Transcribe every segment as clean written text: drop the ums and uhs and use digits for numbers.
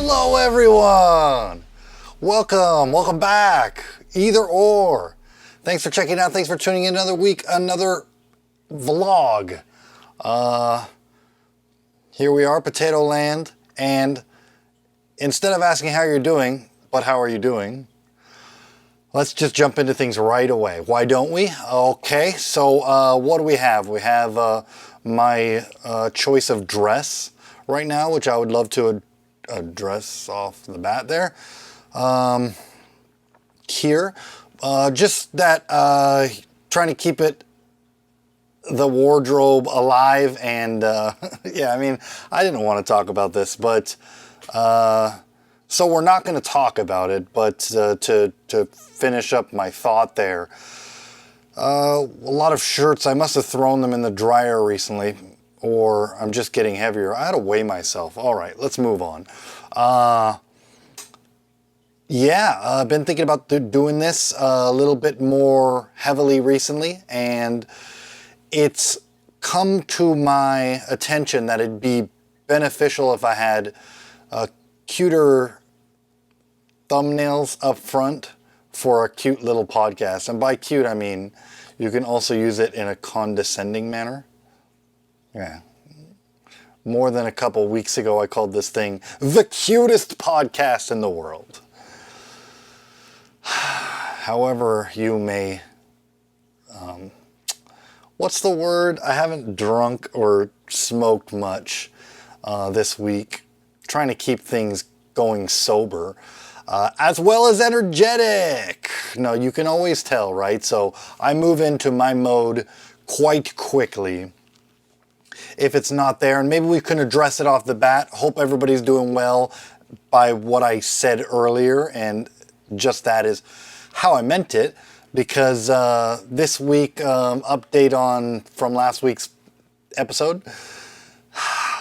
Hello everyone! Welcome back. Either or. Thanks for checking out, thanks for tuning in another week, another vlog. Here we are, Potato Land, and instead of asking how you're doing, but how are you doing, let's just jump into things right away. Why don't we? Okay, so what do we have? We have my choice of dress right now, which I would love to address off the bat there. Here, just that trying to keep the wardrobe alive, and yeah, I mean, I didn't want to talk about this, but so we're not going to talk about it, but to finish up my thought there, a lot of shirts, I must have thrown them in the dryer recently, or I'm just getting heavier. I had to weigh myself. All right, let's move on. Yeah, I've been thinking about doing this a little bit more heavily recently, and it's come to my attention that it'd be beneficial if I had cuter thumbnails up front for a cute little podcast. And by cute, I mean you can also use it in a condescending manner. Yeah. More than a couple weeks ago, I called this thing the cutest podcast in the world. However you may, what's the word? I haven't drunk or smoked much this week. Trying to keep things going sober, as well as energetic. No, you can always tell, right? So I move into my mode quite quickly if it's not there, and maybe we can address it off the bat. Hope everybody's doing well by what I said earlier, and just that is how I meant it, because this week, update from last week's episode,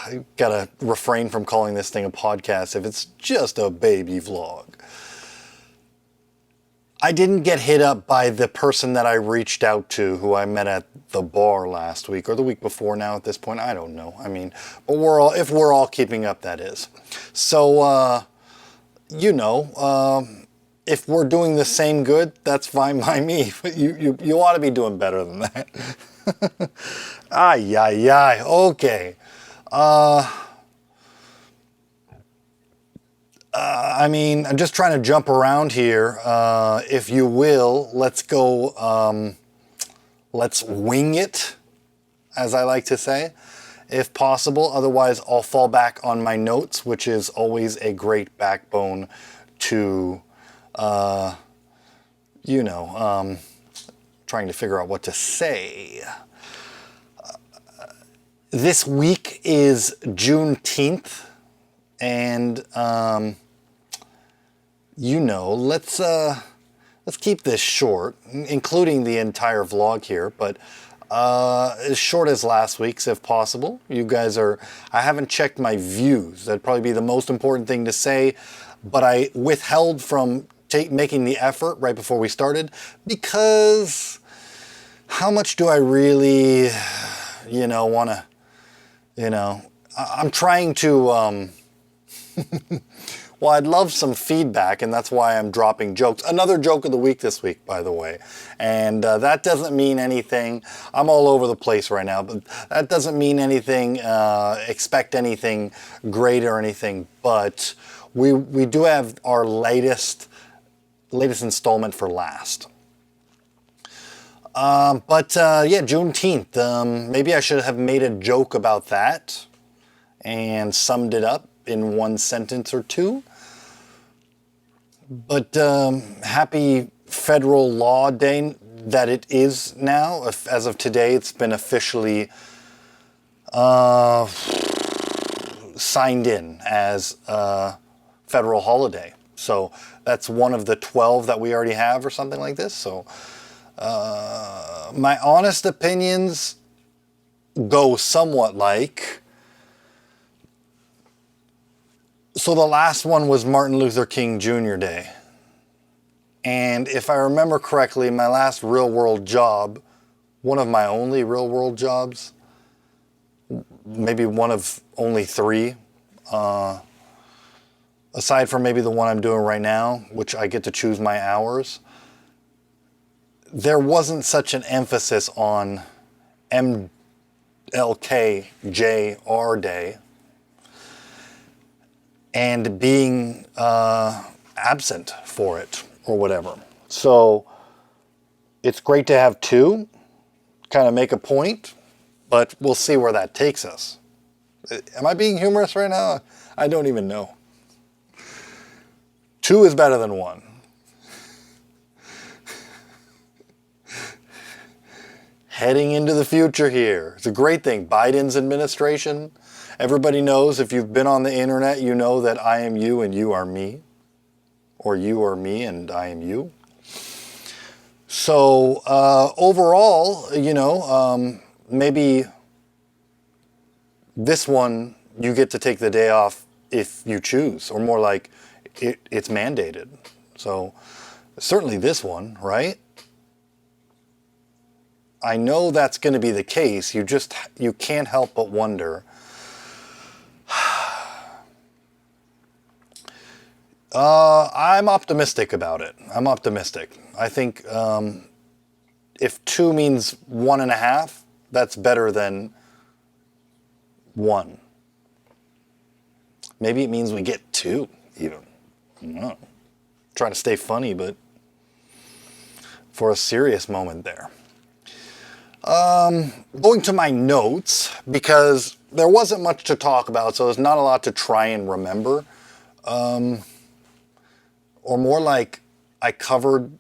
I gotta refrain from calling this thing a podcast if it's just a baby vlog. I didn't get hit up by the person that I reached out to, who I met at the bar last week, or the week before now at this point, I don't know. I mean, but if we're all keeping up, that is. So, if we're doing the same good, that's fine by me. You ought to be doing better than that. Ay, okay. I mean, I'm just trying to jump around here. If you will, let's go, let's wing it, as I like to say, if possible. Otherwise, I'll fall back on my notes, which is always a great backbone to, trying to figure out what to say. This week is Juneteenth, and let's keep this short, including the entire vlog here, but as short as last week's if possible. You guys I haven't checked my views. That'd probably be the most important thing to say, but I withheld from making the effort right before we started, because how much do I really, want to, I'm trying to, well, I'd love some feedback, and that's why I'm dropping jokes. Another joke of the week this week, by the way. And that doesn't mean anything. I'm all over the place right now, but that doesn't mean anything, expect anything great or anything. But we do have our latest installment for last. Yeah, Juneteenth. Maybe I should have made a joke about that and summed it up in one sentence or two. But happy Federal Law Day that it is now. As of today, it's been officially signed in as a federal holiday. So that's one of the 12 that we already have or something like this. So my honest opinions go somewhat like, so the last one was Martin Luther King Jr. Day. And if I remember correctly, my last real world job, one of my only real world jobs, maybe one of only 3, aside from maybe the one I'm doing right now, which I get to choose my hours, there wasn't such an emphasis on MLK Jr. Day and being absent for it or whatever. So it's great to have two, kind of make a point, but we'll see where that takes us. Am I being humorous right now? I don't even know. Two is better than one. Heading into the future here. It's a great thing. Biden's administration. Everybody knows, if you've been on the internet, you know that I am you and you are me. Or you are me and I am you. So overall, maybe this one you get to take the day off if you choose, or more like it's mandated. So certainly this one, right? I know that's going to be the case. You can't help but wonder. I'm optimistic about it. I'm optimistic. I think if 2 means 1.5, that's better than 1. Maybe it means we get 2 even. I don't know. Trying to stay funny, but for a serious moment there. Going to my notes, because there wasn't much to talk about, so there's not a lot to try and remember. Or more like I covered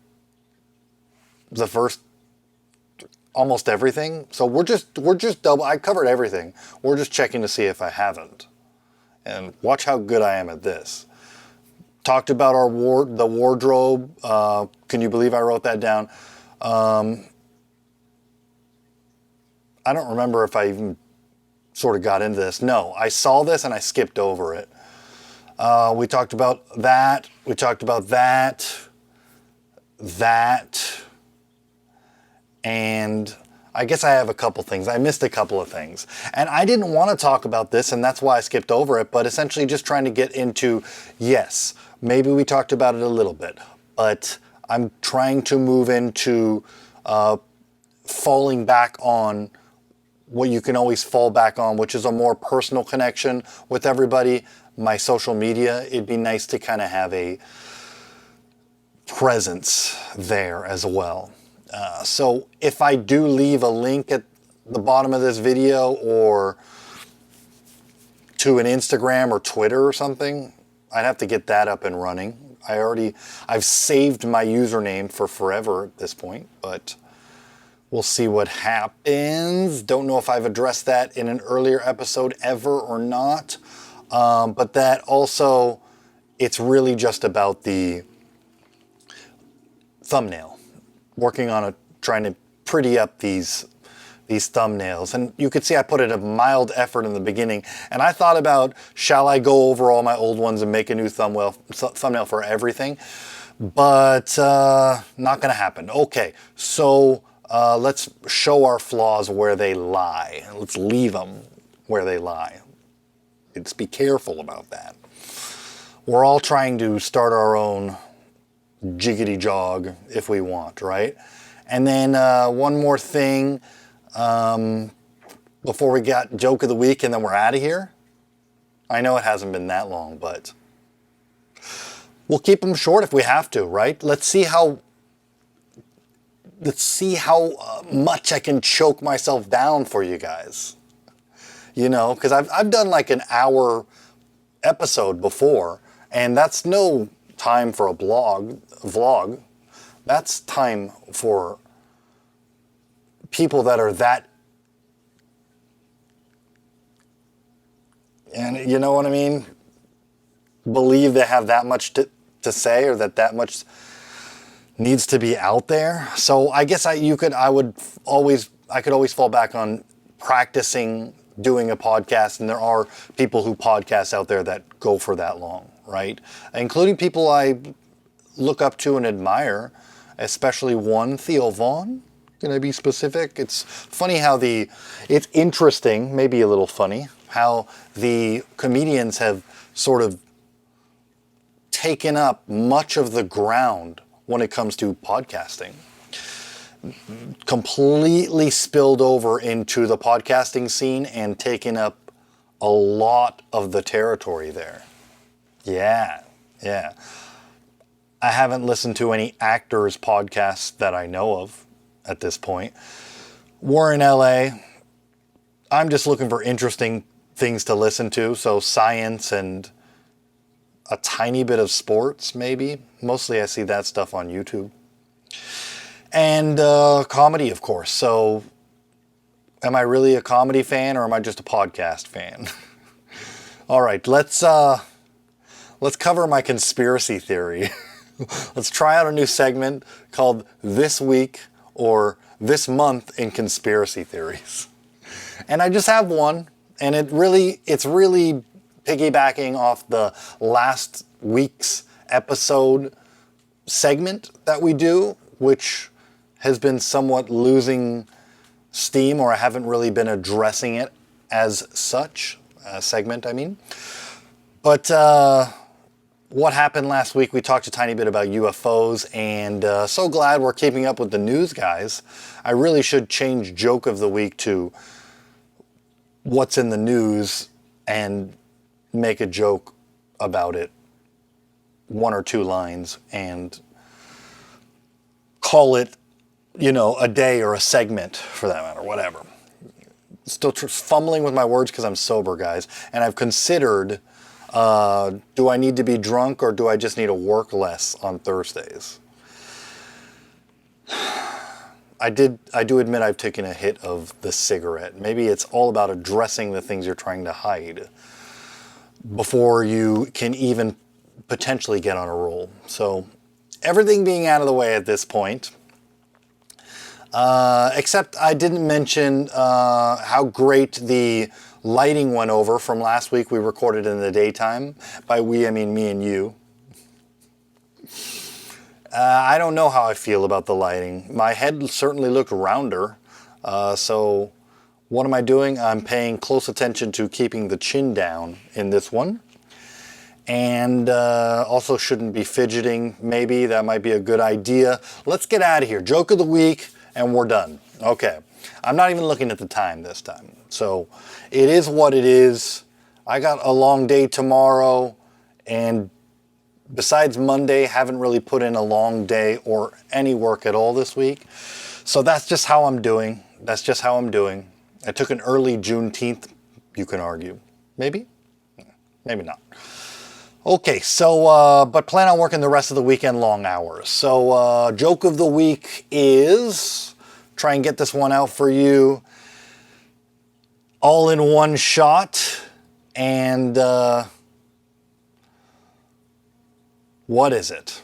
the first almost everything. So we're just I covered everything. We're just checking to see if I haven't. And watch how good I am at this. Talked about the wardrobe. Can you believe I wrote that down? I don't remember if I even sort of got into this. No, I saw this and I skipped over it. We talked about that. We talked about that. And I guess I have a couple things. I missed a couple of things. And I didn't want to talk about this, and that's why I skipped over it, but essentially just trying to get into, yes, maybe we talked about it a little bit, but I'm trying to move into falling back on what you can always fall back on, which is a more personal connection with everybody. My social media, it'd be nice to kind of have a presence there as well. So if I do leave a link at the bottom of this video or to an Instagram or Twitter or something, I'd have to get that up and running. I've saved my username for forever at this point, but we'll see what happens. Don't know if I've addressed that in an earlier episode ever or not. But that also, it's really just about the thumbnail. Working on trying to pretty up these thumbnails. And you could see I put in a mild effort in the beginning. And I thought about, shall I go over all my old ones and make a new thumbnail for everything? But not going to happen. Okay, so let's show our flaws where they lie. Let's leave them where they lie. Let's be careful about that. We're all trying to start our own jiggity jog if we want, right? And then one more thing before we got joke of the week and then we're out of here. I know it hasn't been that long, but we'll keep them short if we have to, right? Let's see how much I can choke myself down for you guys. Because I've done like an hour episode before, and that's no time for a vlog. That's time for people that are that, and you know what I mean? Believe they have that much to say, or that much needs to be out there. So I guess I could always fall back on practicing doing a podcast, and there are people who podcast out there that go for that long, right? Including people I look up to and admire, especially one, Theo Vaughn. Can I be specific? It's funny how it's interesting, maybe a little funny, how the comedians have sort of taken up much of the ground when it comes to podcasting. Completely spilled over into the podcasting scene and taken up a lot of the territory there. Yeah. I haven't listened to any actors' podcasts that I know of at this point. We're in LA. I'm just looking for interesting things to listen to. So science and a tiny bit of sports, maybe. Mostly I see that stuff on YouTube. And comedy, of course. So am I really a comedy fan or am I just a podcast fan? All right, let's cover my conspiracy theory. Let's try out a new segment called This Week or This Month in Conspiracy Theories. And I just have one, and it's really piggybacking off the last week's episode segment that we do, which has been somewhat losing steam, or I haven't really been addressing it as such. Segment, I mean. But what happened last week, we talked a tiny bit about UFOs, and so glad we're keeping up with the news, guys. I really should change joke of the week to what's in the news and make a joke about it, 1 or 2 lines, and call it, a day or a segment for that matter, whatever. Still fumbling with my words because I'm sober, guys, and I've considered, do I need to be drunk or do I just need to work less on Thursdays? I do admit I've taken a hit of the cigarette. Maybe it's all about addressing the things you're trying to hide before you can even potentially get on a roll. So everything being out of the way at this point, except I didn't mention how great the lighting went over from last week. We recorded in the daytime. By we, I mean me and you. I don't know how I feel about the lighting. My head certainly looked rounder. So what am I doing? I'm paying close attention to keeping the chin down in this one. And also shouldn't be fidgeting. Maybe that might be a good idea. Let's get out of here. Joke of the week, and we're done. Okay. I'm not even looking at the time this time. So it is what it is. I got a long day tomorrow, and besides Monday, haven't really put in a long day or any work at all this week. So that's just how I'm doing. I took an early Juneteenth, you can argue. Maybe? Maybe not. Okay, so, but plan on working the rest of the weekend long hours. So, joke of the week is, try and get this one out for you all in one shot. And, what is it?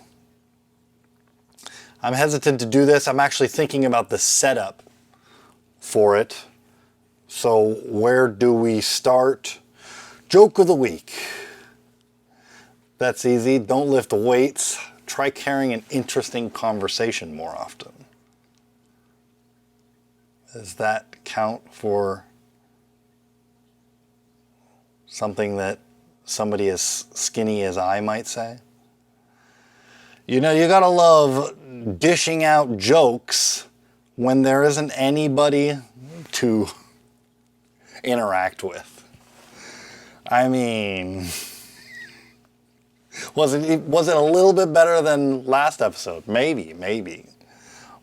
I'm hesitant to do this. I'm actually thinking about the setup for it. So where do we start? Joke of the week. That's easy. Don't lift weights. Try carrying an interesting conversation more often. Does that count for something that somebody as skinny as I might say? You gotta love dishing out jokes when there isn't anybody to interact with. I mean, was it a little bit better than last episode? Maybe.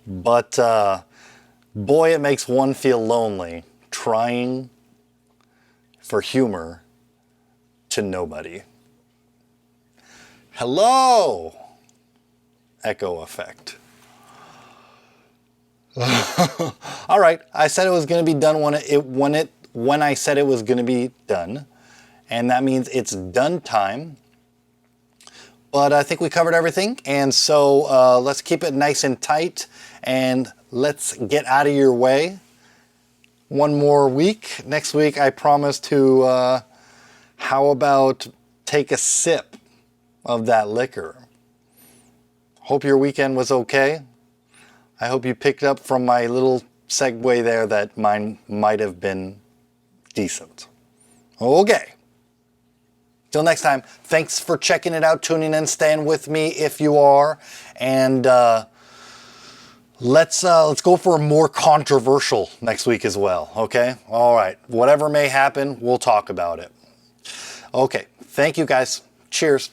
But boy, it makes one feel lonely trying for humor to nobody. Hello! Echo effect. All right, I said it was going to be done when I said it was going to be done, and that means it's done time. But I think we covered everything, and so let's keep it nice and tight, and let's get out of your way. One more week. Next week, I promise to. How about take a sip of that liquor? Hope your weekend was okay. I hope you picked up from my little segue there that mine might have been decent. Okay. Till next time, thanks for checking it out, tuning in, staying with me if you are, and let's go for a more controversial next week as well. Okay, all right. Whatever may happen, we'll talk about it. Okay, thank you guys. Cheers.